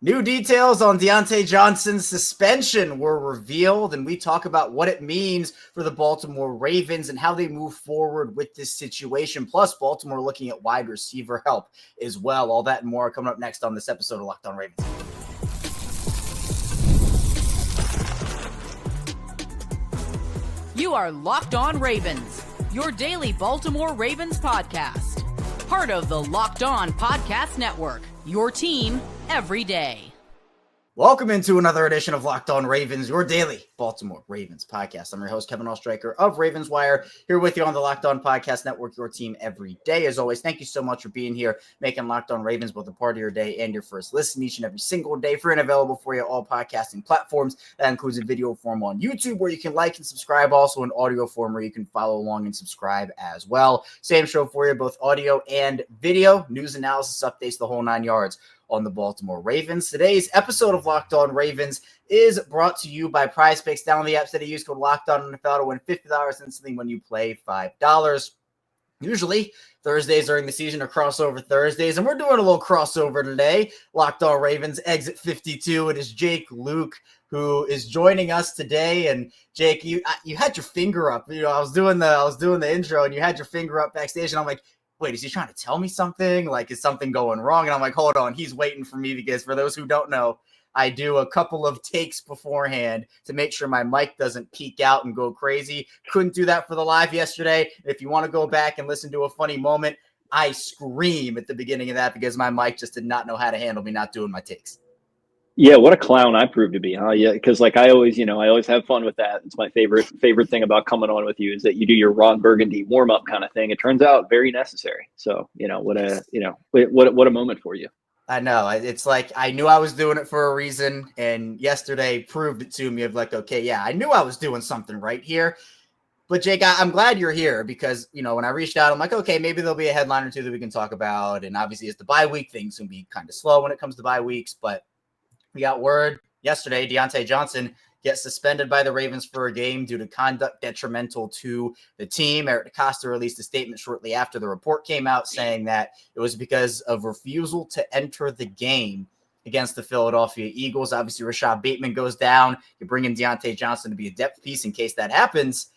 New details on Deontay Johnson's suspension were revealed, and we talk about what it means for the Baltimore Ravens and how they move forward with this situation. Plus, Baltimore looking at wide receiver help as well. All that and more coming up next on this episode of Locked On Ravens. You are Locked On Ravens, your daily Baltimore Ravens podcast. Part of the Locked On Podcast Network, your team every day. Welcome into another edition of Locked On Ravens, your daily Baltimore Ravens podcast. I'm your host, Kevin IceShaker of Ravens Wire, here with you on the Locked On Podcast Network, your team every day. As always, thank you so much for being here, making Locked On Ravens both a part of your day and your first listen each and every single day. Free and available for you all podcasting platforms. That includes a video form on YouTube where you can like and subscribe, also an audio form where you can follow along and subscribe as well. Same show for you, both audio and video, news, analysis, updates, the whole 9 yards on the Baltimore Ravens. Today's episode of Locked On Ravens is brought to you by Prize Picks. Download the app today. Use code LOCKEDONNFL to win $50 instantly when you play $5. Usually, Thursdays during the season are crossover Thursdays, and we're doing a little crossover today. Locked On Ravens Exit 52. It is Jake Louque who is joining us today. And Jake, you had your finger up. You know, I was doing the intro, and you had your finger up backstage, and I'm like, wait, is he trying to tell me something? Like, is something going wrong? And I'm like, hold on, he's waiting for me, because for those who don't know, I do a couple of takes beforehand to make sure my mic doesn't peak out and go crazy. Couldn't do that for the live yesterday. If you want to go back and listen to a funny moment, I scream at the beginning of that because my mic just did not know how to handle me not doing my takes. Yeah, what a clown I proved to be, huh? Yeah, because like I always have fun with that. It's my favorite thing about coming on with you is that you do your Ron Burgundy warm up kind of thing. It turns out very necessary. So what a moment for you. I know. It's like I knew I was doing it for a reason, and yesterday proved it to me of like, okay, yeah, I knew I was doing something right here. But Jake, I'm glad you're here because, when I reached out, I'm like, okay, maybe there'll be a headline or two that we can talk about. And obviously it's the bye week. Things can be kind of slow when it comes to bye weeks, but we got word yesterday, Diontae Johnson gets suspended by the Ravens for a game due to conduct detrimental to the team. Eric DeCosta released a statement shortly after the report came out saying that it was because of refusal to enter the game against the Philadelphia Eagles. Obviously, Rashad Bateman goes down. You bring in Diontae Johnson to be a depth piece in case that happens.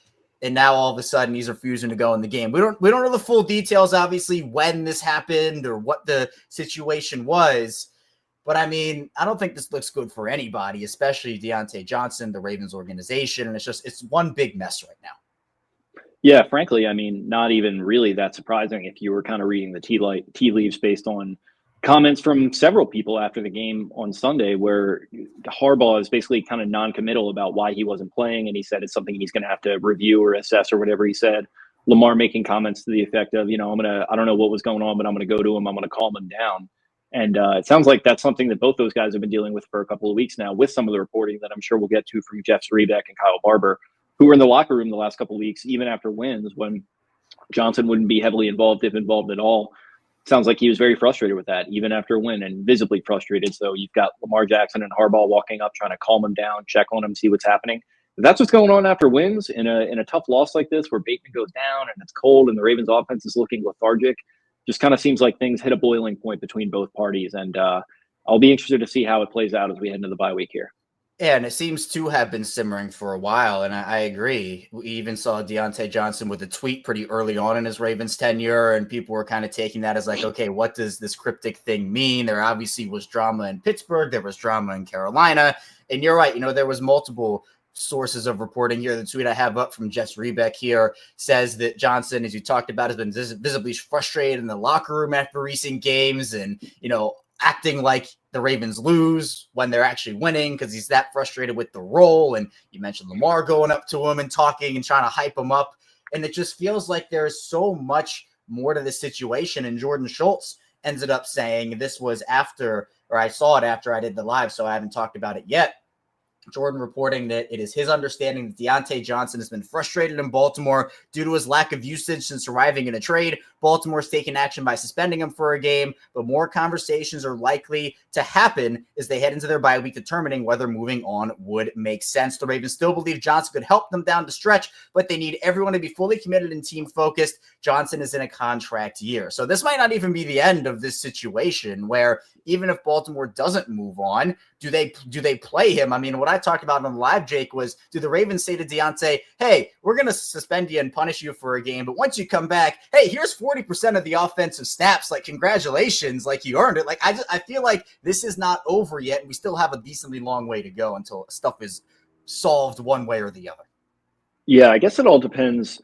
And now all of a sudden he's refusing to go in the game. We don't know the full details, obviously, when this happened or what the situation was. But, I mean, I don't think this looks good for anybody, especially Deontay Johnson, the Ravens organization. And it's one big mess right now. Yeah, frankly, I mean, not even really that surprising if you were kind of reading the tea leaves based on comments from several people after the game on Sunday where Harbaugh is basically kind of non-committal about why he wasn't playing. And he said it's something he's going to have to review or assess or whatever he said. Lamar making comments to the effect of, I don't know what was going on, but I'm going to go to him. I'm going to calm him down. And it sounds like that's something that both those guys have been dealing with for a couple of weeks now with some of the reporting that I'm sure we'll get to from Jeff Zrebiec and Kyle Barber, who were in the locker room the last couple of weeks, even after wins when Johnson wouldn't be heavily involved, if involved at all. Sounds like he was very frustrated with that, even after a win, and visibly frustrated. So you've got Lamar Jackson and Harbaugh walking up, trying to calm him down, check on him, see what's happening. If that's what's going on after wins in a tough loss like this where Bateman goes down and it's cold and the Ravens offense is looking lethargic. Just kind of seems like things hit a boiling point between both parties. And I'll be interested to see how it plays out as we head into the bye week here. Yeah, and it seems to have been simmering for a while, and I agree. We even saw Diontae Johnson with a tweet pretty early on in his Ravens tenure, and people were kind of taking that as like, okay, what does this cryptic thing mean? There obviously was drama in Pittsburgh. There was drama in Carolina. And you're right, there was multiple sources of reporting here. The tweet I have up from Jeff Zrebiec here says that Johnson, as you talked about, has been visibly frustrated in the locker room after recent games and, acting like the Ravens lose when they're actually winning because he's that frustrated with the role. And you mentioned Lamar going up to him and talking and trying to hype him up. And it just feels like there's so much more to the situation. And Jordan Schultz ended up saying this was after, or I saw it after I did the live, so I haven't talked about it yet. Jordan reporting that it is his understanding that Diontae Johnson has been frustrated in Baltimore due to his lack of usage since arriving in a trade. Baltimore's taken action by suspending him for a game, but more conversations are likely to happen as they head into their bye week, determining whether moving on would make sense. The Ravens still believe Johnson could help them down the stretch, but they need everyone to be fully committed and team focused. Johnson is in a contract year. So this might not even be the end of this situation where even if Baltimore doesn't move on, do they play him? I mean, what I talked about on the live, Jake, was do the Ravens say to Diontae, hey, we're going to suspend you and punish you for a game, but once you come back, hey, here's 40% of the offensive snaps. Like, congratulations, like you earned it. Like, I feel like this is not over yet, and we still have a decently long way to go until stuff is solved one way or the other. Yeah, I guess it all depends,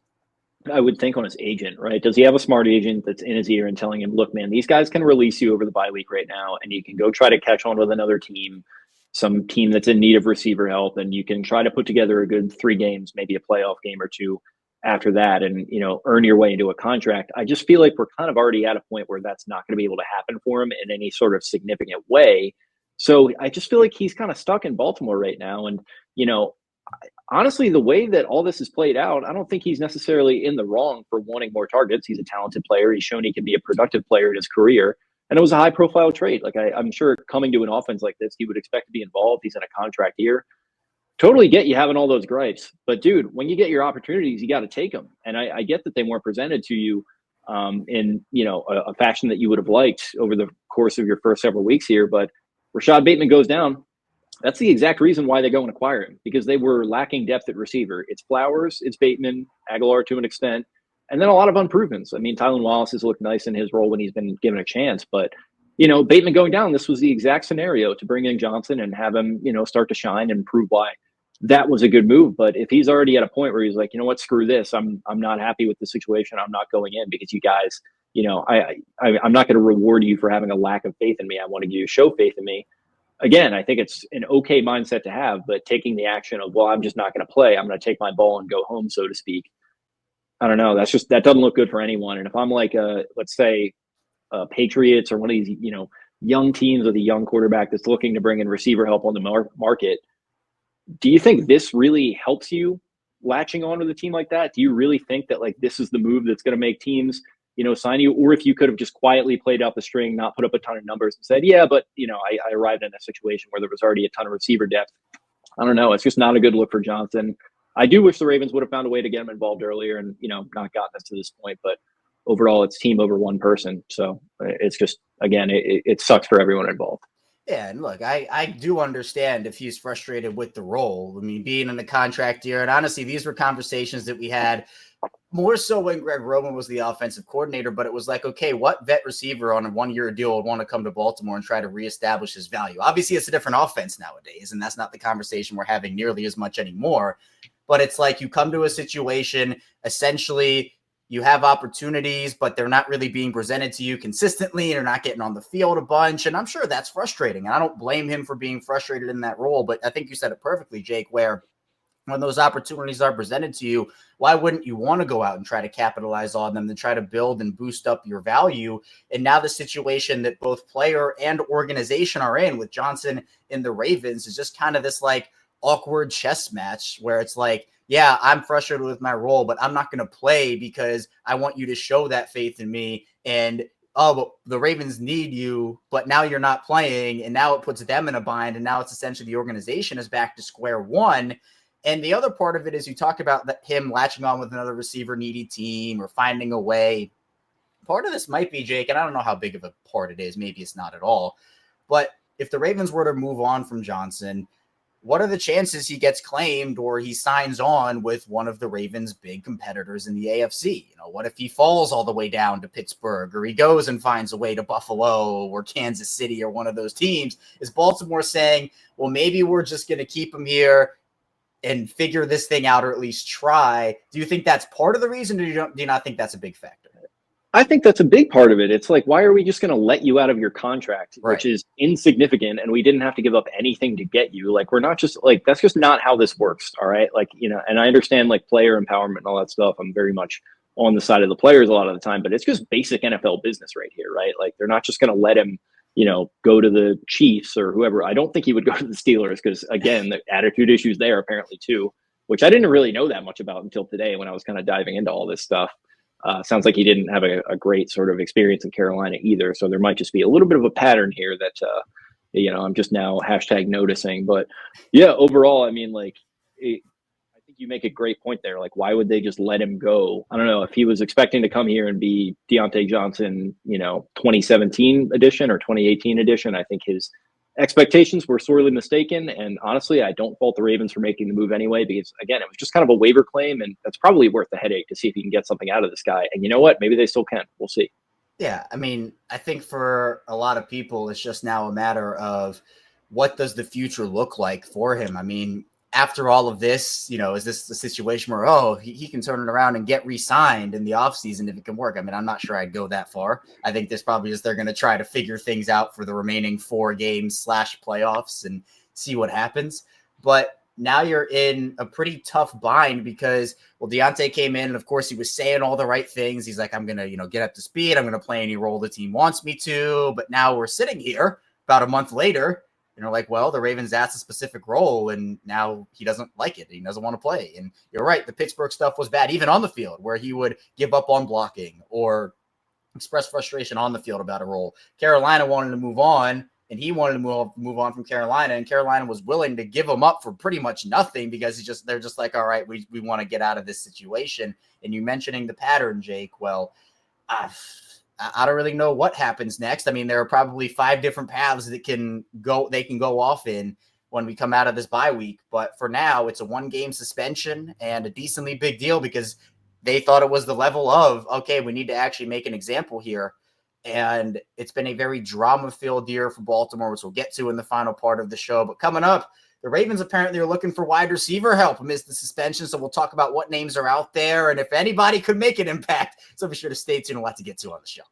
I would think, on his agent, right? Does he have a smart agent that's in his ear and telling him, look, man, these guys can release you over the bye week right now, and you can go try to catch on with another team, some team that's in need of receiver help, and you can try to put together a good 3 games, maybe a playoff game or 2 after that, and, you know, earn your way into a contract. I just feel like we're kind of already at a point where that's not going to be able to happen for him in any sort of significant way. So I just feel like he's kind of stuck in Baltimore right now. And, you know, honestly, the way that all this is played out, I don't think he's necessarily in the wrong for wanting more targets. He's a talented player. He's shown he can be a productive player in his career. And it was a high-profile trade. Like, I'm sure coming to an offense like this, he would expect to be involved. He's in a contract year. Totally get you having all those gripes. But, dude, when you get your opportunities, you got to take them. And I get that they weren't presented to you in, you know, a fashion that you would have liked over the course of your first several weeks here. But Rashad Bateman goes down. That's the exact reason why they go and acquire him, because they were lacking depth at receiver. It's Flowers, it's Bateman, Aguilar to an extent, and then a lot of unprovens. I mean, Tylan Wallace has looked nice in his role when he's been given a chance, but, you know, Bateman going down, this was the exact scenario to bring in Johnson and have him, you know, start to shine and prove why that was a good move. But if he's already at a point where he's like, you know what, screw this, I'm not happy with the situation, I'm not going in because you guys, you know, I'm not going to reward you for having a lack of faith in me. I wanted you to show faith in me. Again, I think it's an okay mindset to have, but taking the action of, well, I'm just not going to play, I'm going to take my ball and go home, so to speak. I don't know. That doesn't look good for anyone. And if I'm like, let's say, Patriots or one of these, you know, young teams with a young quarterback that's looking to bring in receiver help on the market, do you think this really helps you latching on with a team like that? Do you really think that, like, this is the move that's going to make teams, you know, sign you? Or if you could have just quietly played out the string, not put up a ton of numbers and said, yeah, but, you know, I arrived in a situation where there was already a ton of receiver depth. I don't know. It's just not a good look for Johnson. I do wish the Ravens would have found a way to get him involved earlier and, you know, not gotten us to this point. But overall, it's team over one person. So it's just, again, it sucks for everyone involved. Yeah, and look, I do understand if he's frustrated with the role. I mean, being in the contract year, and honestly, these were conversations that we had more so when Greg Roman was the offensive coordinator, but it was like, okay, what vet receiver on a 1-year deal would want to come to Baltimore and try to reestablish his value? Obviously, it's a different offense nowadays, and that's not the conversation we're having nearly as much anymore. But it's like you come to a situation, essentially, you have opportunities, but they're not really being presented to you consistently, and you're not getting on the field a bunch. And I'm sure that's frustrating. And I don't blame him for being frustrated in that role. But I think you said it perfectly, Jake, where when those opportunities are presented to you, why wouldn't you want to go out and try to capitalize on them, to try to build and boost up your value? And now the situation that both player and organization are in with Johnson in the Ravens is just kind of this like awkward chess match where it's like, yeah, I'm frustrated with my role, but I'm not going to play because I want you to show that faith in me. And, oh, but the Ravens need you, but now you're not playing. And now it puts them in a bind. And now it's essentially the organization is back to square one. And the other part of it is you talk about him latching on with another receiver needy team or finding a way. Part of this might be, Jake, and I don't know how big of a part it is. Maybe it's not at all. But if the Ravens were to move on from Johnson, what are the chances he gets claimed or he signs on with one of the Ravens' big competitors in the AFC? You know, what if he falls all the way down to Pittsburgh, or he goes and finds a way to Buffalo or Kansas City or one of those teams? Is Baltimore saying, well, maybe we're just going to keep him here and figure this thing out, or at least try? Do you think that's part of the reason, or do you not think that's a big factor? I think that's a big part of it. It's like, why are we just going to let you out of your contract, right, which is insignificant, and we didn't have to give up anything to get you? Like, we're not just like, that's just not how this works. All right. Like, you know, and I understand like player empowerment and all that stuff. I'm very much on the side of the players a lot of the time, but it's just basic NFL business right here, right? Like, they're not just going to let him go to the Chiefs or whoever. I don't think he would go to the Steelers because, again, the attitude issues there apparently too, which I didn't really know that much about until today when I was kind of diving into all this stuff. Sounds like he didn't have a great sort of experience in Carolina either. So there might just be a little bit of a pattern here that, I'm just now #noticing. But yeah, overall, I mean, I think you make a great point there. Like, why would they just let him go? I don't know if he was expecting to come here and be Diontae Johnson, 2017 edition or 2018 edition. I think his expectations were sorely mistaken. And honestly, I don't fault the Ravens for making the move anyway, because again, it was just kind of a waiver claim, and that's probably worth the headache to see if you can get something out of this guy. And you know what? Maybe they still can. We'll see. Yeah. I mean, I think for a lot of people, it's just now a matter of what does the future look like for him? I mean, after all of this, is this the situation where, he can turn it around and get re-signed in the offseason if it can work? I mean, I'm not sure I'd go that far. I think this probably is they're going to try to figure things out for the remaining 4 games / playoffs and see what happens. But now you're in a pretty tough bind because, Diontae came in and, of course, he was saying all the right things. He's like, I'm going to, get up to speed. I'm going to play any role the team wants me to. But now we're sitting here about a month later, like, well, the Ravens asked a specific role, and now he doesn't like it. He doesn't want to play. And you're right. The Pittsburgh stuff was bad, even on the field, where he would give up on blocking or express frustration on the field about a role. Carolina wanted to move on, and he wanted to move on from Carolina, and Carolina was willing to give him up for pretty much nothing because they're just like, all right, we want to get out of this situation. And you mentioning the pattern, Jake, well, I don't really know what happens next. I mean, there are probably 5 different paths that they can go off in when we come out of this bye week. But for now, it's a 1-game suspension and a decently big deal because they thought it was the level of, okay, we need to actually make an example here. And it's been a very drama-filled year for Baltimore, which we'll get to in the final part of the show. But coming up, the Ravens apparently are looking for wide receiver help amidst the suspension. So we'll talk about what names are out there and if anybody could make an impact. So be sure to stay tuned. A lot to get to on the show.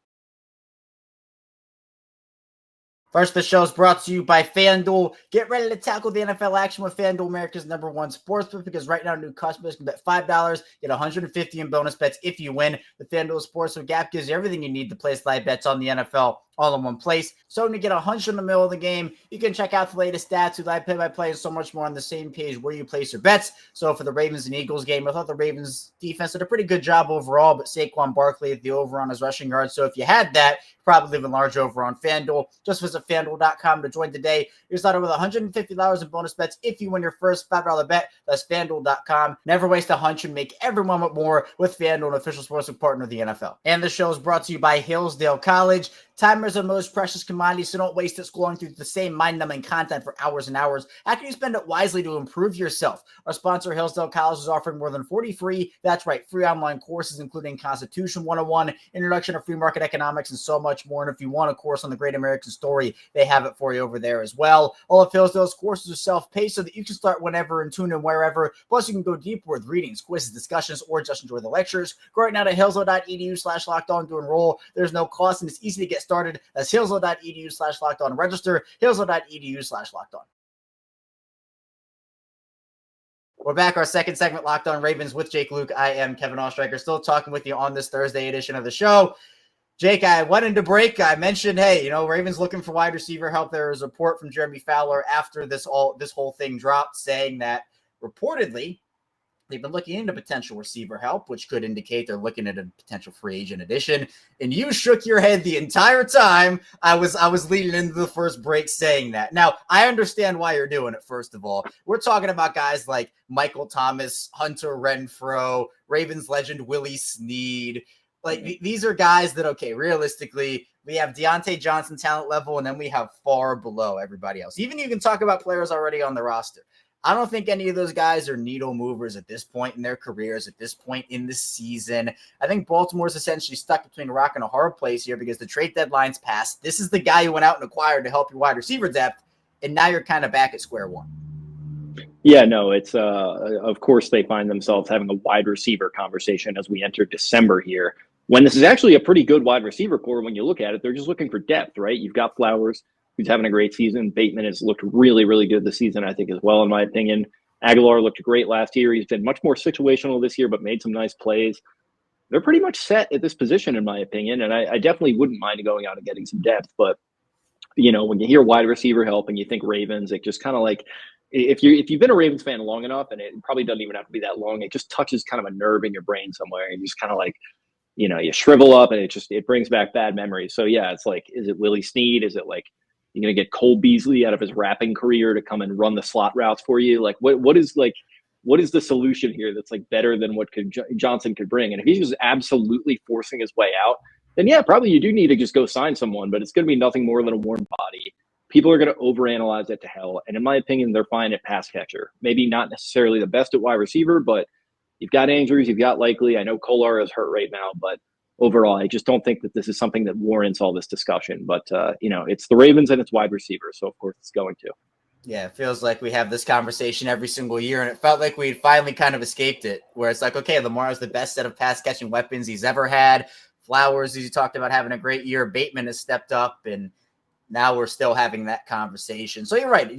First, the show is brought to you by FanDuel. Get ready to tackle the NFL action with FanDuel, America's #1 sportsbook, because right now new customers can bet $5, get $150 in bonus bets if you win. The FanDuel Sportsbook app gives you everything you need to place live bets on the NFL all in one place. So to get 100 in the middle of the game, you can check out the latest stats, live play-by-play, and so much more on the same page where you place your bets. So for the Ravens and Eagles game, I thought the Ravens defense did a pretty good job overall, but Saquon Barkley at the over on his rushing yards. So if you had that, probably leave a large over on FanDuel. Just visit FanDuel.com to join today. You're started with $150 in bonus bets if you win your first $5 bet. That's FanDuel.com. Never waste a hunch and make every moment more with FanDuel, an official sportsbook partner of the NFL. And the show is brought to you by Hillsdale College. Time is our most precious commodity, so don't waste it scrolling through the same mind-numbing content for hours and hours. How can you spend it wisely to improve yourself? Our sponsor, Hillsdale College, is offering more than 40 free online courses, including Constitution 101, Introduction to Free Market Economics, and so much more. And if you want a course on the Great American Story, they have it for you over there as well. All of Hillsdale's courses are self-paced so that you can start whenever and tune in wherever. Plus, you can go deeper with readings, quizzes, discussions, or just enjoy the lectures. Go right now to hillsdale.edu/lockedon to enroll. There's no cost, and it's easy to get started. That's hillsdale.edu/lockedon. Register hillsdale.edu/lockedon. We're back. Our second segment, Locked On Ravens with Jake Louque. I am Kevin Oestreicher, still talking with you on this Thursday edition of the show. Jake, I went into break. I mentioned, hey, Ravens looking for wide receiver help. There was a report from Jeremy Fowler after this whole thing dropped saying that reportedly they've been looking into potential receiver help, which could indicate they're looking at a potential free agent addition. And you shook your head the entire time I was leading into the first break saying that. Now, I understand why you're doing it, first of all. We're talking about guys like Michael Thomas, Hunter Renfrow, Ravens legend Willie Snead. Like, these are guys that, okay, realistically, we have Diontae Johnson talent level, and then we have far below everybody else. Even you can talk about players already on the roster. I don't think any of those guys are needle movers at this point in their careers, at this point in the season. I think Baltimore's essentially stuck between a rock and a hard place here because the trade deadline's passed. This is the guy you went out and acquired to help your wide receiver depth, and now you're kind of back at square one. Yeah, no, it's of course they find themselves having a wide receiver conversation as we enter December here, when this is actually a pretty good wide receiver core. When you look at it, they're just looking for depth, right? You've got Flowers, who's having a great season. Bateman has looked really, really good this season, I think, as well, in my opinion. Aguilar looked great last year. He's been much more situational this year, but made some nice plays. They're pretty much set at this position, in my opinion, and I definitely wouldn't mind going out and getting some depth. But when you hear wide receiver help and you think Ravens, it just kind of like, if you've been a Ravens fan long enough, and it probably doesn't even have to be that long, it just touches kind of a nerve in your brain somewhere, and you just kind of like, you shrivel up, and it brings back bad memories. So yeah, it's like, is it Willie Snead? Is it like you're gonna get Cole Beasley out of his rapping career to come and run the slot routes for you? Like what is the solution here that's like better than what Johnson could bring? And if he's just absolutely forcing his way out, then yeah, probably you do need to just go sign someone, but it's going to be nothing more than a warm body. People are going to overanalyze it to hell. And in my opinion, they're fine at pass catcher. Maybe not necessarily the best at wide receiver, but you've got Andrews, you've got Likely. I know Kolar is hurt right now, but overall, I just don't think that this is something that warrants all this discussion. But, it's the Ravens and it's wide receiver. So, of course, it's going to. Yeah, it feels like we have this conversation every single year, and it felt like we'd finally kind of escaped it, where it's like, okay, Lamar is the best set of pass-catching weapons he's ever had. Flowers, as you talked about, having a great year. Bateman has stepped up, and now we're still having that conversation. So you're right.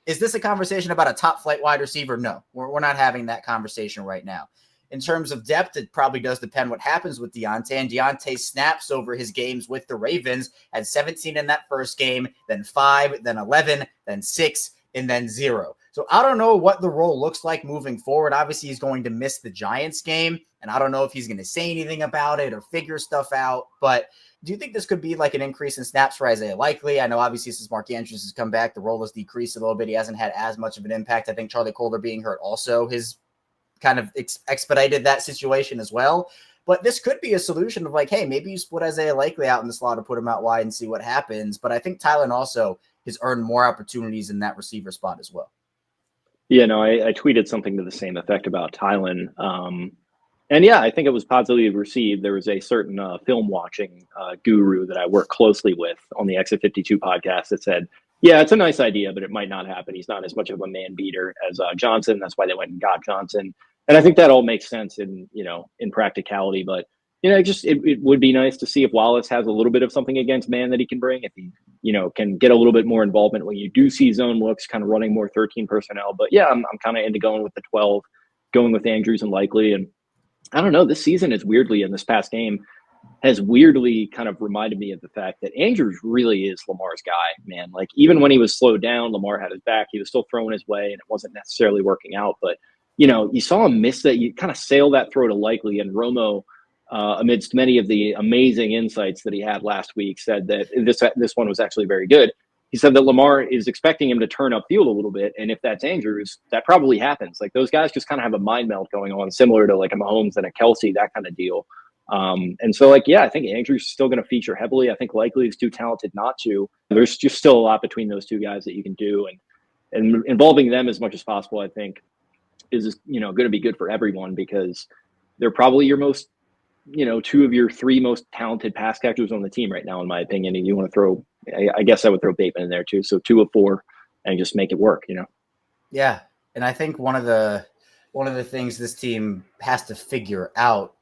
Is this a conversation about a top-flight wide receiver? No, we're not having that conversation right now. In terms of depth, it probably does depend what happens with Diontae. And Diontae snaps over his games with the Ravens, had 17 in that first game, then 5, then 11, then 6, and then 0. So I don't know what the role looks like moving forward. Obviously, he's going to miss the Giants game, and I don't know if he's going to say anything about it or figure stuff out. But do you think this could be like an increase in snaps for Isaiah Likely? I know obviously since Mark Andrews has come back, the role has decreased a little bit. He hasn't had as much of an impact. I think Charlie Colder being hurt also has kind of expedited that situation as well. But this could be a solution of like, hey, maybe you split Isaiah Likely out in the slot or put him out wide and see what happens. But I think Tylen also has earned more opportunities in that receiver spot as well. Yeah, no, I tweeted something to the same effect about Tylen. And yeah, I think it was positively received. There was a certain film watching guru that I work closely with on the Exit 52 podcast that said, yeah, it's a nice idea, but it might not happen. He's not as much of a man beater as Johnson. That's why they went and got Johnson. And I think that all makes sense in practicality. But, it would be nice to see if Wallace has a little bit of something against man that he can bring, if he, can get a little bit more involvement when you do see zone looks, kind of running more 13 personnel. But yeah, I'm kind of into going with the 12, going with Andrews and Likely. And I don't know, this season is weirdly, in this past game, has weirdly kind of reminded me of the fact that Andrews really is Lamar's guy, man. Like, even when he was slowed down, Lamar had his back. He was still throwing his way, and it wasn't necessarily working out. But, you saw him miss that. You kind of sail that throw to Likely, and Romo, amidst many of the amazing insights that he had last week, said that this one was actually very good. He said that Lamar is expecting him to turn upfield a little bit, and if that's Andrews, that probably happens. Like, those guys just kind of have a mind melt going on, similar to like a Mahomes and a Kelsey, that kind of deal. And so, I think Andrews is still going to feature heavily. I think Likely is too talented not to. There's just still a lot between those two guys that you can do, and involving them as much as possible, I think, is going to be good for everyone, because they're probably your most, two of your three most talented pass catchers on the team right now, in my opinion. And you want to throw, I guess I would throw Bateman in there too. So 2 of 4, and just make it work. Yeah, and I think one of the things this team has to figure out,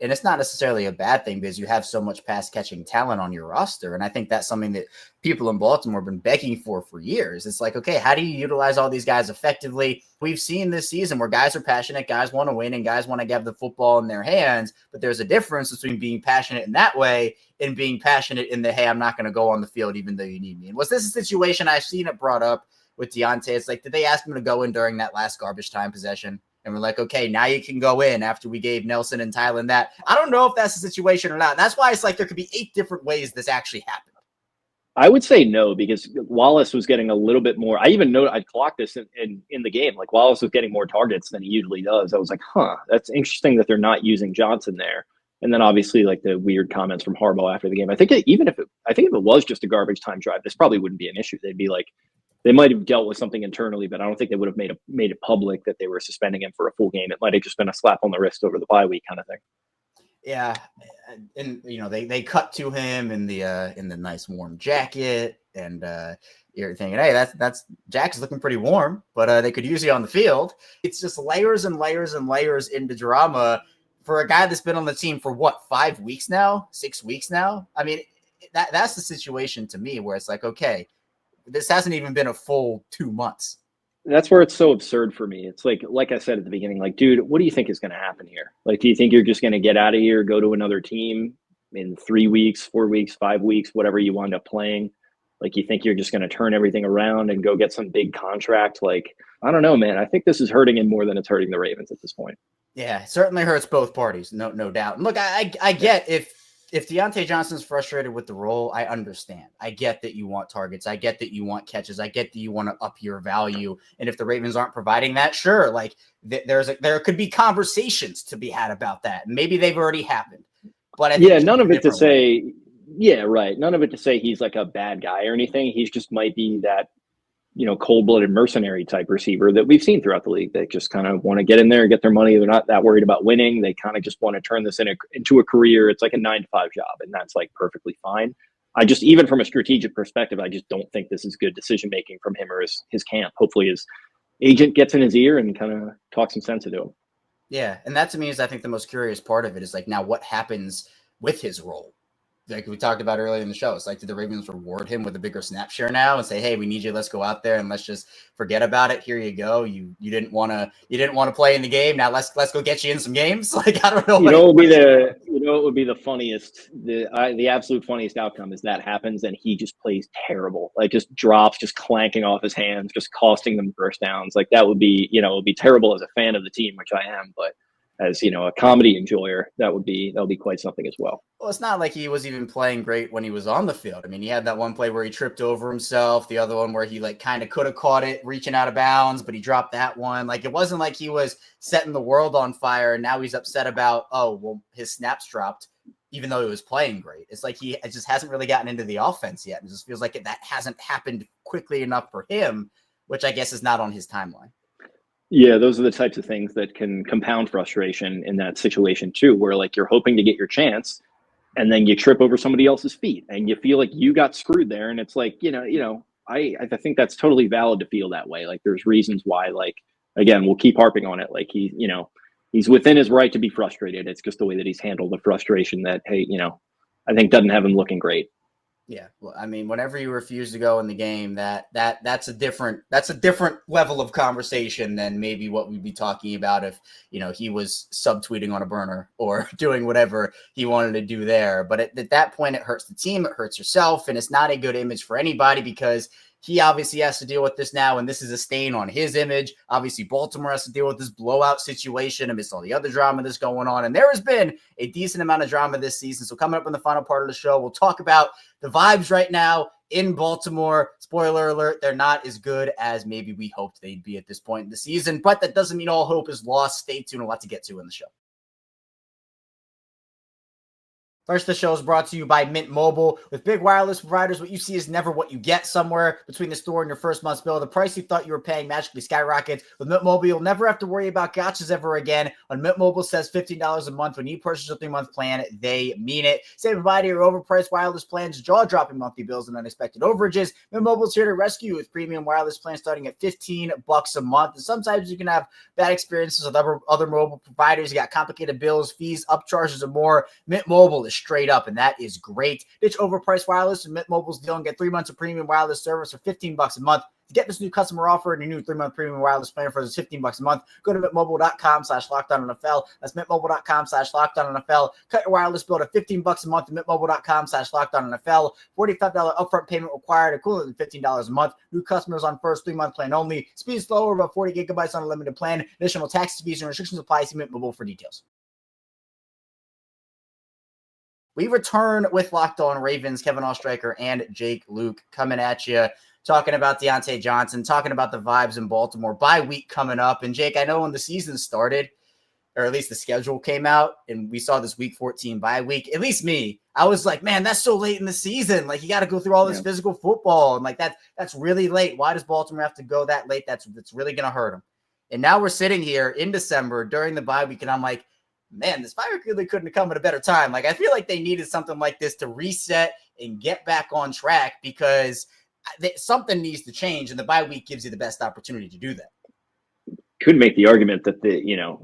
and it's not necessarily a bad thing because you have so much pass catching talent on your roster. And I think that's something that people in Baltimore have been begging for years. It's like, okay, how do you utilize all these guys effectively? We've seen this season where guys are passionate, guys want to win, and guys want to get the football in their hands. But there's a difference between being passionate in that way and being passionate in the, hey, I'm not going to go on the field even though you need me. And was this a situation I've seen it brought up with Diontae? It's like, did they ask him to go in during that last garbage time possession? And we're like, okay, now you can go in after we gave Nelson and Tylen that. I don't know if that's the situation or not. That's why it's like there could be 8 different ways this actually happened. I would say no, because Wallace was getting a little bit more. I even know I'd clocked this in the game. Like, Wallace was getting more targets than he usually does. I was like, that's interesting that they're not using Johnson there. And then obviously, like, the weird comments from Harbaugh after the game. I think if it was just a garbage time drive, this probably wouldn't be an issue. They'd be like, they might have dealt with something internally, but I don't think they would have made it public that they were suspending him for a full game. It might have just been a slap on the wrist over the bye week kind of thing. Yeah, and they cut to him in the nice warm jacket, and you're thinking, hey, that's Jack's looking pretty warm, but they could use you on the field. It's just layers and layers and layers into drama for a guy that's been on the team for 5 weeks now, 6 weeks now. I mean, that's the situation to me where it's like, okay, this hasn't even been a full 2 months. That's where it's so absurd for me. It's like I said at the beginning, like, dude, what do you think is going to happen here? Like, do you think you're just going to get out of here, go to another team in 3 weeks, 4 weeks, 5 weeks, whatever you wind up playing? Like, you think you're just going to turn everything around and go get some big contract. Like, I don't know, man. I think this is hurting him more than it's hurting the Ravens at this point. Yeah, it certainly hurts both parties, no doubt. And look, I get if Deontay Johnson's frustrated with the role, I understand. I get that you want targets. I get that you want catches. I get that you want to up your value. And if the Ravens aren't providing that, sure, like there could be conversations to be had about that. Maybe they've already happened. But I think none of it to say, yeah, right. None of it to say he's like a bad guy or anything. He's just might be that, cold-blooded mercenary type receiver that we've seen throughout the league. They just kind of want to get in there and get their money. They're not that worried about winning. They kind of just want to turn this into a career. It's like a 9-to-5 job, and that's like perfectly fine. Even from a strategic perspective, I just don't think this is good decision-making from him or his camp. Hopefully his agent gets in his ear and kind of talks some sense into him. Yeah, and that to me is, I think, the most curious part of it is like, now what happens with his role? Like we talked about earlier in the show, it's like, did the Ravens reward him with a bigger snap share now and say, hey, we need you, let's go out there and let's just forget about it. Here you go. You didn't want to play in the game. Now let's go get you in some games. Like, I don't know. It would be the funniest, the absolute funniest outcome is that happens and he just plays terrible. Like, just drops, just clanking off his hands, just costing them first downs. Like, that would be, it would be terrible as a fan of the team, which I am, but as a comedy enjoyer, that would be quite something as well. Well, it's not like he was even playing great when he was on the field. I mean, he had that one play where he tripped over himself, the other one where he like kind of could have caught it reaching out of bounds, but he dropped that one. Like, it wasn't like he was setting the world on fire and now he's upset about, oh, well, his snaps dropped, even though he was playing great. It's like it just hasn't really gotten into the offense yet. It just feels like that hasn't happened quickly enough for him, which I guess is not on his timeline. Yeah, those are the types of things that can compound frustration in that situation too, where like you're hoping to get your chance and then you trip over somebody else's feet and you feel like you got screwed there. And it's like, I think that's totally valid to feel that way. Like, there's reasons why, like, again, we'll keep harping on it. Like, he's within his right to be frustrated. It's just the way that he's handled the frustration that, hey, I think doesn't have him looking great. Yeah, well, I mean, whenever you refuse to go in the game, that's a different level of conversation than maybe what we'd be talking about if he was subtweeting on a burner or doing whatever he wanted to do there. But at that point, it hurts the team, it hurts yourself, and it's not a good image for anybody because he obviously has to deal with this now, and this is a stain on his image. Obviously, Baltimore has to deal with this blowout situation amidst all the other drama that's going on, and there has been a decent amount of drama this season. So coming up in the final part of the show, we'll talk about the vibes right now in Baltimore. Spoiler alert, they're not as good as maybe we hoped they'd be at this point in the season, but that doesn't mean all hope is lost. Stay tuned, a lot to get to in the show. First, the show is brought to you by Mint Mobile. With big wireless providers, what you see is never what you get. Somewhere between the store and your first month's bill, the price you thought you were paying magically skyrockets. With Mint Mobile, you'll never have to worry about gotchas ever again. When Mint Mobile says $15 a month when you purchase a 3-month plan, they mean it. Say goodbye to your overpriced wireless plans, jaw-dropping monthly bills, and unexpected overages. Mint Mobile's here to rescue you with premium wireless plans starting at $15 a month. And sometimes you can have bad experiences with other mobile providers. You got complicated bills, fees, upcharges, and more. Mint Mobile is straight up, and that is great. Ditch overpriced wireless with Mint Mobile's deal and get 3 months of premium wireless service for $15 a month. To get this new customer offer and your new 3-month premium wireless plan for just $15 a month, go to mintmobile.com/LockedOnNFL. That's mintmobile.com/LockedOnNFL. Cut your wireless bill to $15 a month at mintmobile.com/LockedOnNFL. $45 upfront payment required, equivalent to $15 a month. New customers on first 3-month plan only. Speed slower, about 40 gigabytes on a limited plan. Additional taxes, fees, and restrictions apply. See Mint Mobile for details. We return with Locked On Ravens, Kevin IceShaker and Jake Louque coming at you, talking about Diontae Johnson, talking about the vibes in Baltimore. Bye week coming up. And Jake, I know when the season started, or at least the schedule came out, and we saw this week 14 bye week, at least me, I was like, man, that's so late in the season. Like, you got to go through all this physical football. And like, that's really late. Why does Baltimore have to go that late? That's really going to hurt them. And now we're sitting here in December during the bye week, and I'm like, man, this bye week really couldn't have come at a better time. Like, I feel like they needed something like this to reset and get back on track because something needs to change, and the bye week gives you the best opportunity to do that. Could make the argument that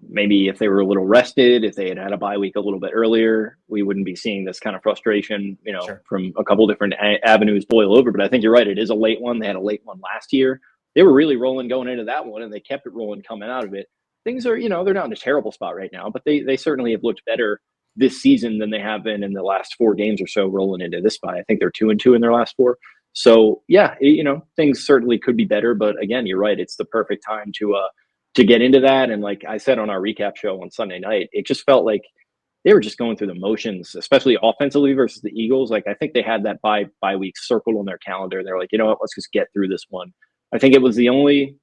maybe if they were a little rested, if they had had a bye week a little bit earlier, we wouldn't be seeing this kind of frustration, Sure. from a couple different avenues boil over. But I think you're right. It is a late one. They had a late one last year. They were really rolling going into that one, and they kept it rolling coming out of it. Things are, they're not in a terrible spot right now, but they certainly have looked better this season than they have been in the last 4 games or so rolling into this bye. I think they're 2-2 in their last 4. So yeah, things certainly could be better, but again, you're right. It's the perfect time to get into that. And like I said on our recap show on Sunday night, it just felt like they were just going through the motions, especially offensively versus the Eagles. Like I think they had that bye week circled on their calendar. They're like, you know what, let's just get through this one. I think it was the only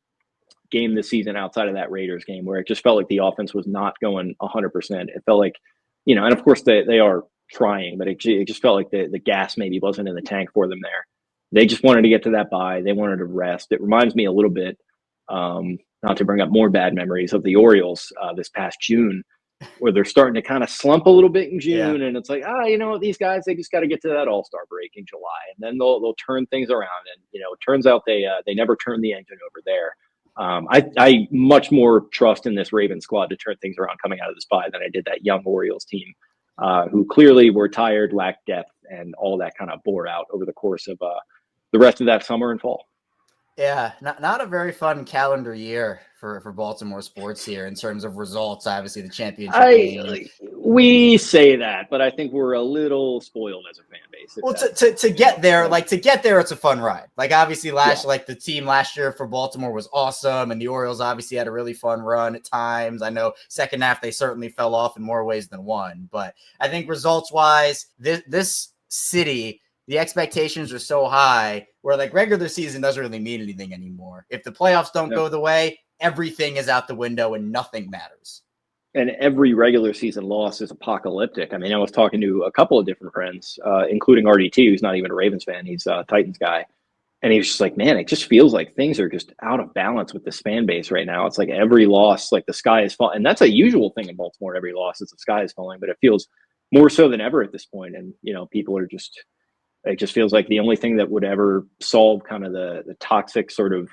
game this season outside of that Raiders game where it just felt like the offense was not going 100%. It felt like, and of course they are trying, but it just felt like the gas maybe wasn't in the tank for them there. They just wanted to get to that bye. They wanted to rest. It reminds me a little bit, not to bring up more bad memories, of the Orioles this past June, where they're starting to kind of slump a little bit in June. And it's like, these guys, they just got to get to that All-Star break in July. And then they'll turn things around. And, it turns out they never turned the engine over there. I much more trust in this Ravens squad to turn things around coming out of this bye than I did that young Orioles team, who clearly were tired, lacked depth, and all that kind of bore out over the course of the rest of that summer and fall. Yeah, not a very fun calendar year for Baltimore sports here in terms of results. Obviously, the championship game. We say that, but I think we're a little spoiled as a fan base. Well, to get there, it's a fun ride. Like obviously the team last year for Baltimore was awesome, and the Orioles obviously had a really fun run at times. I know second half they certainly fell off in more ways than one, but I think results wise, this city, the expectations are so high where like regular season doesn't really mean anything anymore. If the playoffs don't go the way, everything is out the window and nothing matters. And every regular season loss is apocalyptic. I mean, I was talking to a couple of different friends, including RDT, who's not even a Ravens fan. He's a Titans guy. And he was just like, man, it just feels like things are just out of balance with this fan base right now. It's like every loss, like the sky is falling. And that's a usual thing in Baltimore. Every loss is the sky is falling, but it feels more so than ever at this point. And, people are just, it just feels like the only thing that would ever solve kind of the toxic sort of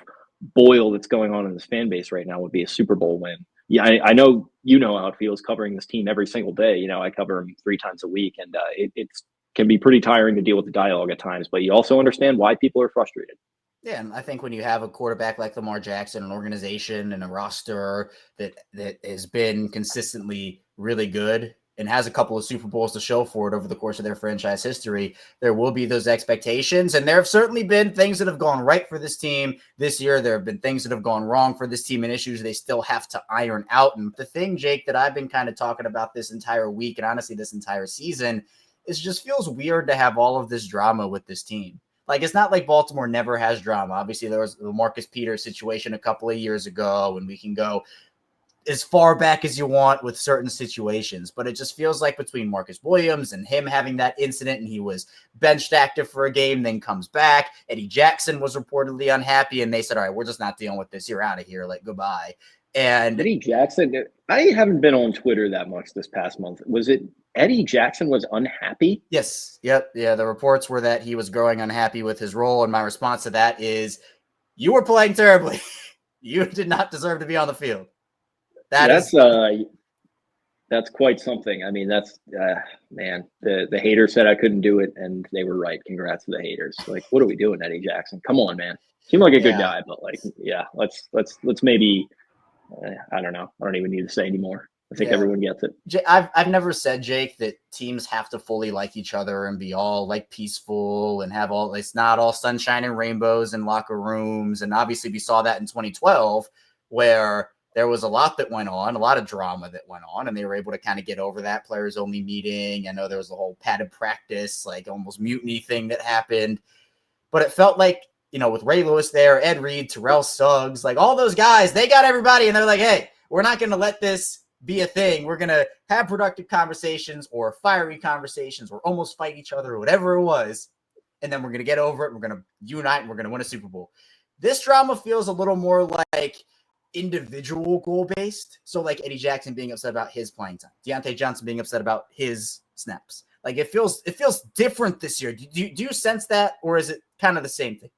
boil that's going on in this fan base right now would be a Super Bowl win. Yeah, I know how it feels covering this team every single day. I cover them 3 times a week, and it can be pretty tiring to deal with the dialogue at times, but you also understand why people are frustrated. Yeah, and I think when you have a quarterback like Lamar Jackson, an organization and a roster that has been consistently really good and has a couple of Super Bowls to show for it over the course of their franchise history, there will be those expectations. And there have certainly been things that have gone right for this team this year. There have been things that have gone wrong for this team and issues they still have to iron out. And the thing, Jake, that I've been kind of talking about this entire week and honestly this entire season is it just feels weird to have all of this drama with this team. Like, it's not like Baltimore never has drama. Obviously, there was the Marcus Peters situation a couple of years ago, and we can go as far back as you want with certain situations, but it just feels like between Marcus Williams and him having that incident and he was benched active for a game, then comes back. Eddie Jackson was reportedly unhappy and they said, all right, we're just not dealing with this. You're out of here. Like, goodbye. And Eddie Jackson, I haven't been on Twitter that much this past month. Was it Eddie Jackson was unhappy? Yes. Yep. Yeah. The reports were that he was growing unhappy with his role. And my response to that is you were playing terribly. You did not deserve to be on the field. That's quite something. I mean, that's man. The haters said I couldn't do it, and they were right. Congrats to the haters. Like, what are we doing, Eddie Jackson? Come on, man. Seemed like a good guy, but like, yeah, let's maybe. I don't know. I don't even need to say anymore. I think everyone gets it. I've never said, Jake, that teams have to fully like each other and be all like peaceful and have all. It's not all sunshine and rainbows in locker rooms, and obviously we saw that in 2012 where there was a lot that went on, a lot of drama that went on, and they were able to kind of get over that players only meeting. I know there was the whole padded practice, like almost mutiny thing that happened, but it felt like, with Ray Lewis there, Ed Reed, Terrell Suggs, like all those guys, they got everybody and they're like, hey, we're not going to let this be a thing. We're going to have productive conversations or fiery conversations or almost fight each other or whatever it was. And then we're going to get over it. We're going to unite and we're going to win a Super Bowl. This drama feels a little more like individual goal-based. So like Eddie Jackson being upset about his playing time, Diontae Johnson being upset about his snaps. Like it feels different this year. Do you sense that, or is it kind of the same thing?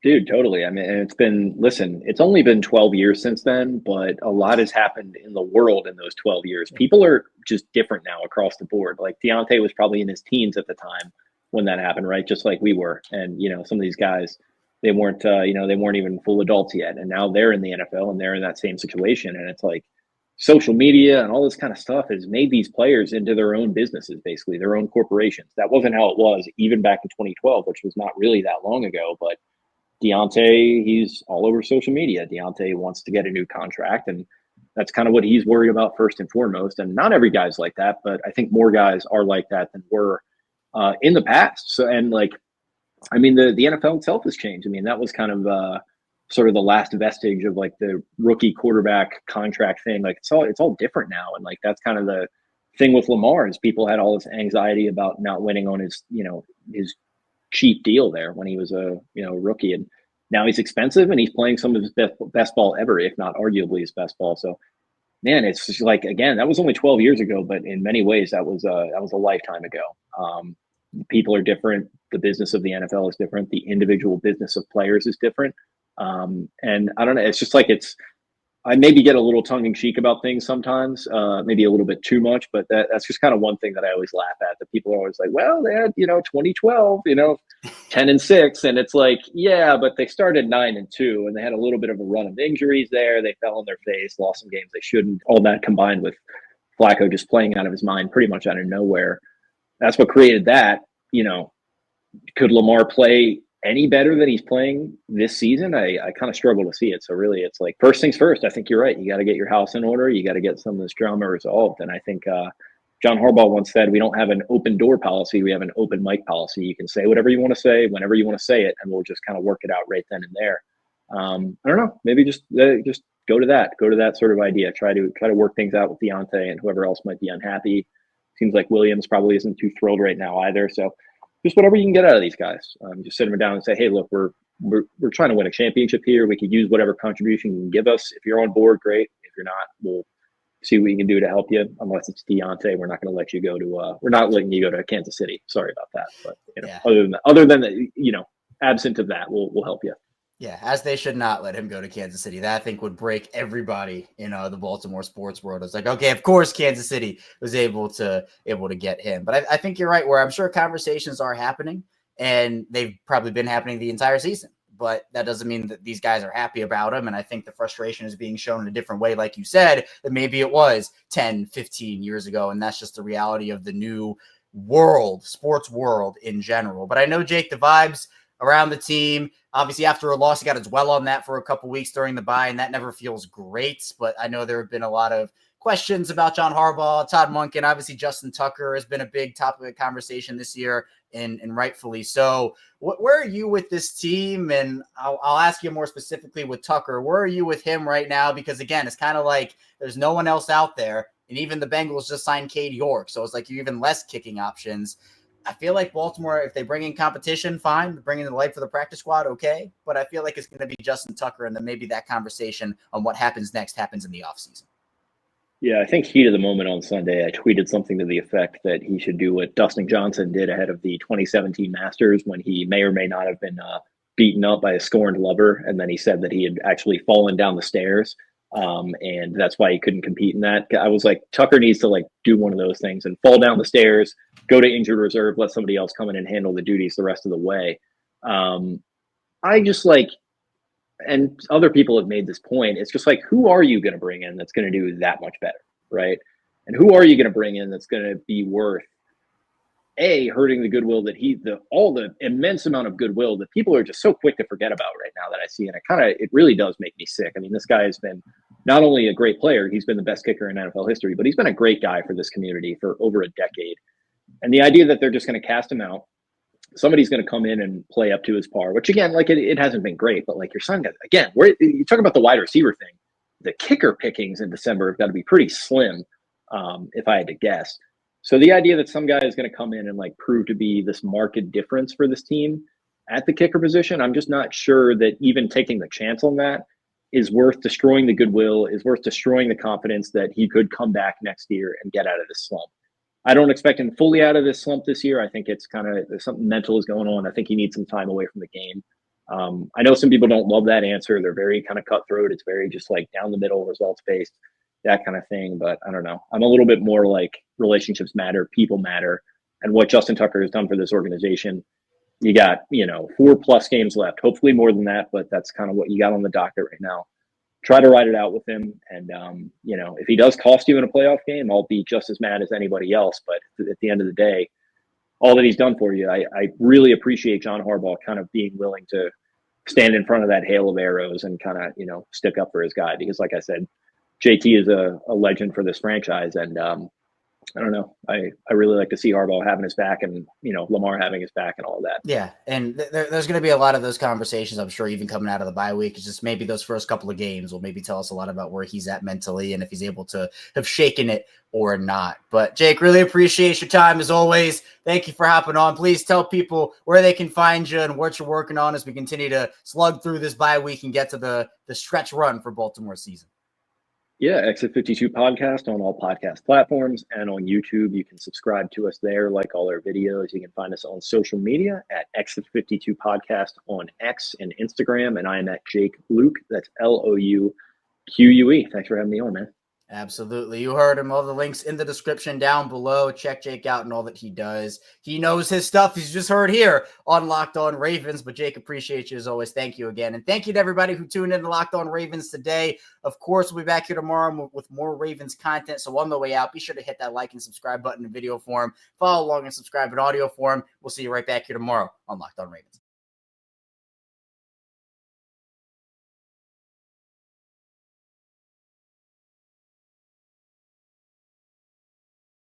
Dude, totally. I mean, it's only been 12 years since then, but a lot has happened in the world in those 12 years. People are just different now across the board. Like Deontay was probably in his teens at the time when that happened, right? Just like we were. And, some of these guys, they weren't even full adults yet. And now they're in the NFL and they're in that same situation. And it's like, social media and all this kind of stuff has made these players into their own businesses, basically their own corporations. That wasn't how it was even back in 2012, which was not really that long ago. But Diontae, he's all over social media. Diontae wants to get a new contract, and that's kind of what he's worried about first and foremost. And not every guy's like that, but I think more guys are like that than were in the past. So, and like, I mean, the NFL itself has changed. I mean, that was kind of sort of the last vestige of like the rookie quarterback contract thing. Like it's all different now. And like, that's kind of the thing with Lamar is people had all this anxiety about not winning on his, his cheap deal there when he was a, rookie. And now he's expensive and he's playing some of his best ball ever, if not arguably his best ball. So man, it's just like, again, that was only 12 years ago, but in many ways that was a lifetime ago. People are different. The business of the NFL is different. The individual business of players is different. And I don't know, it's just like I maybe get a little tongue in cheek about things sometimes, maybe a little bit too much, but that's just kind of one thing that I always laugh at, that people are always like, well, they had, 2012, 10-6. And it's like, yeah, but they started 9-2 and they had a little bit of a run of injuries there. They fell on their face, lost some games they shouldn't. All that combined with Flacco just playing out of his mind pretty much out of nowhere. That's what created that. Could Lamar play any better than he's playing this season? I kind of struggle to see it. So really, it's like, first things first. I think you're right. You got to get your house in order. You got to get some of this drama resolved. And I think John Harbaugh once said, we don't have an open door policy. We have an open mic policy. You can say whatever you want to say, whenever you want to say it, and we'll just kind of work it out right then and there. I don't know. Maybe just go to that sort of idea. Try to work things out with Diontae and whoever else might be unhappy. Seems like Williams probably isn't too thrilled right now either. So just whatever you can get out of these guys. Just sit them down and say, hey, look, we're trying to win a championship here. We could use whatever contribution you can give us. If you're on board, great. If you're not, we'll see what we can do to help you. Unless it's Diontae, we're not going to let you go to. We're not letting you go to Kansas City. Sorry about that. But Yeah. other than that, absent of that, we'll help you. Yeah, as they should not let him go to Kansas City. That I think would break everybody in the Baltimore sports world. It's like, okay, of course Kansas City was able to get him. But I think you're right, where I'm sure conversations are happening, and they've probably been happening the entire season. But that doesn't mean that these guys are happy about him. And I think the frustration is being shown in a different way, like you said, that maybe it was 10, 15 years ago. And that's just the reality of the new world, sports world in general. But I know, Jake, the vibes around the team, obviously after a loss, you got to dwell on that for a couple weeks during the bye, and that never feels great. But I know there have been a lot of questions about John Harbaugh, Todd Monken. Obviously, Justin Tucker has been a big topic of conversation this year, and rightfully so. Where are you with this team? And I'll ask you more specifically with Tucker. Where are you with him right now? Because, again, it's kind of like there's no one else out there, and even the Bengals just signed Cade York, so it's like you're even less kicking options. I feel like Baltimore, if they bring in competition, fine. Bring in the light for the practice squad, okay. But I feel like it's going to be Justin Tucker, and then maybe that conversation on what happens next happens in the offseason. Yeah, I think heat of the moment on Sunday, I tweeted something to the effect that he should do what Dustin Johnson did ahead of the 2017 Masters, when he may or may not have been beaten up by a scorned lover. And then he said that he had actually fallen down the stairs. And that's why he couldn't compete in that. I was like, Tucker needs to do one of those things and fall down the stairs, go to injured reserve, let somebody else come in and handle the duties the rest of the way. I just and other people have made this point. It's just like, who are you going to bring in that's going to do that much better, right? And who are you going to bring in that's going to be worth hurting the goodwill that all the immense amount of goodwill that people are just so quick to forget about right now that I see. And it really does make me sick. I mean, this guy has been not only a great player, he's been the best kicker in NFL history, but he's been a great guy for this community for over a decade. And the idea that they're just going to cast him out, somebody's going to come in and play up to his par, which again, it hasn't been great, but your son got, again, you talk about the wide receiver thing, the kicker pickings in December have got to be pretty slim. If I had to guess. So the idea that some guy is going to come in and prove to be this marked difference for this team at the kicker position, I'm just not sure that even taking the chance on that is worth destroying the goodwill, is worth destroying the confidence that he could come back next year and get out of this slump. I don't expect him fully out of this slump this year. I think it's something mental is going on. I think he needs some time away from the game. I know some people don't love that answer. They're very kind of cutthroat. It's very just down the middle, results based, that kind of thing. But I don't know. I'm a little bit more relationships matter, people matter. And what Justin Tucker has done for this organization, you got, 4+ games left, hopefully more than that, but that's kind of what you got on the docket right now. try to ride it out with him. And, if he does cost you in a playoff game, I'll be just as mad as anybody else. But at the end of the day, all that he's done for you, I really appreciate John Harbaugh kind of being willing to stand in front of that hail of arrows and kind of, stick up for his guy. Because like I said, JT is a legend for this franchise. And I don't know. I really like to see Harbaugh having his back and, Lamar having his back and all of that. Yeah. And there's going to be a lot of those conversations, I'm sure, even coming out of the bye week. It's just maybe those first couple of games will maybe tell us a lot about where he's at mentally and if he's able to have shaken it or not. But Jake, really appreciate your time as always. Thank you for hopping on. Please tell people where they can find you and what you're working on as we continue to slug through this bye week and get to the stretch run for Baltimore season. Yeah, Exit 52 podcast on all podcast platforms and on YouTube. You can subscribe to us there, like all our videos. You can find us on social media at Exit 52 podcast on X and Instagram. And I am at Jake Louque. That's LOUQUE. Thanks for having me on, man. Absolutely. You heard him. All the links in the description down below. Check Jake out and all that he does. He knows his stuff. He's just heard here on Locked On Ravens. But Jake, appreciate you as always. Thank you again. And thank you to everybody who tuned in to Locked On Ravens today. Of course, we'll be back here tomorrow with more Ravens content. So on the way out, be sure to hit that like and subscribe button in video form. Follow along and subscribe in audio form. We'll see you right back here tomorrow on Locked On Ravens.